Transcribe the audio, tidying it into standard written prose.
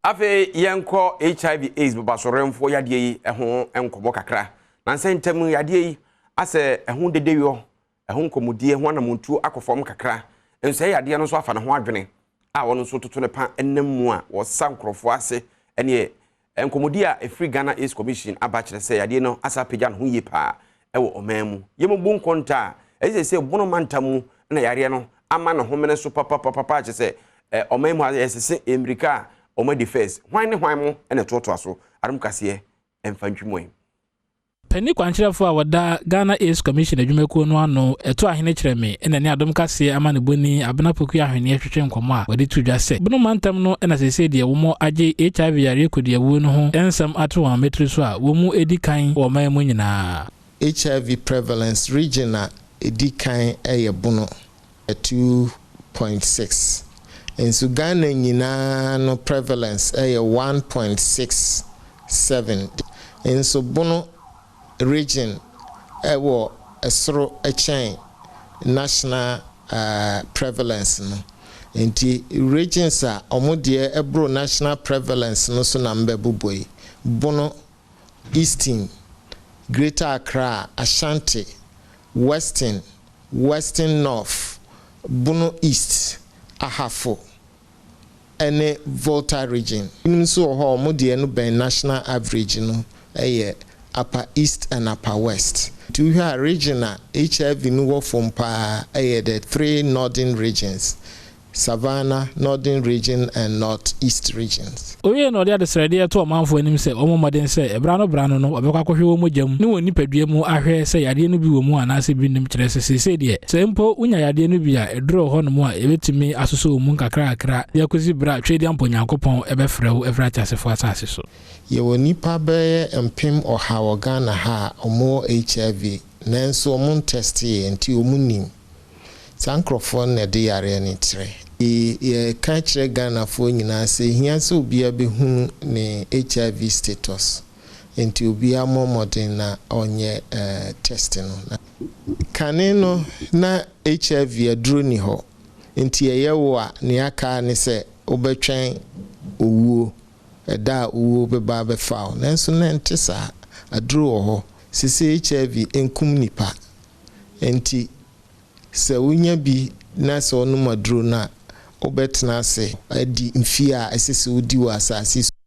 Afe yenko HIV AIDS babasoremfo yade yi eho enkomo kakra na nsentem yade yi ase eho dedeyo eho nkomudie ho na muntu akofom kakra enso yade no so afa ne ho adwene a wono so toto ne pa enemu a wo sankrofo ase ene enkomudie a efri Ghana AIDS Commission abachire se yade no asa pagya no ho yie pa ewo omamu yembu nkonta se bono mantamu na yare no ama ne homene so papa ache se omamu asese America Oma the first. Why ne why mo ene toto aso. Adom kase emfantwimoy. Penny kwanchirafo a wada Ghana AIDS Commission adwumako no ano eto ahene kyereme ene ne Adom kase ama ne boni abenapoku ahwene hwehwe nkomo a wade tudwa se. Bono mantam no ena sese de wo age HIV yare kodi awu no ho ensam ato wa metri so a wo mu edikan wo man mu nyina. HIV prevalence region a edikan eye bono 2.6. In Ghana nyina no prevalence 1.67. In Bono Region ewo esro chain national prevalence no. Inti regions a omodie ebro national prevalence no so na mbebuboi. Bono Eastern, Greater Accra, Asante, Western North, Bono East, Ahafo ene Volta region. So ho mo de no ben national average no upper east and upper west. To your region HIV no wo from pa the 3 northern regions. Savannah, Northern Region and Northeast regions. Oye no dia de srede to manfo anim se omomaden se brano no obekwa kwhwe wo mogam ne woni padua mu ahwe se yade no bi wo mu anase bi nim kire se de se mpo unya yade no bi a edro ho no mu a ebetimi asoso mu kakra ya kozi bra twedi ampo nyankopon ebefrew evra chasefo asase so. Ye woni pa be empem oha Ghana ha omo HIV nanso omo test enti omunim sankrofon ne de yare ne tre ye ka kire Ghana fo nyina se hia se obia be hu ne HIV status enti obia momodin na onye test no kane no na HIV aduro ni ho enti ye wo a ne aka ne se obetwen owuo eda owuo be ba be fawo nanso na ntesa aduro ho sisi HIV enkum nipa enti se wunya bi na se onu maduro na obetna se adi mfia esese odi wa asase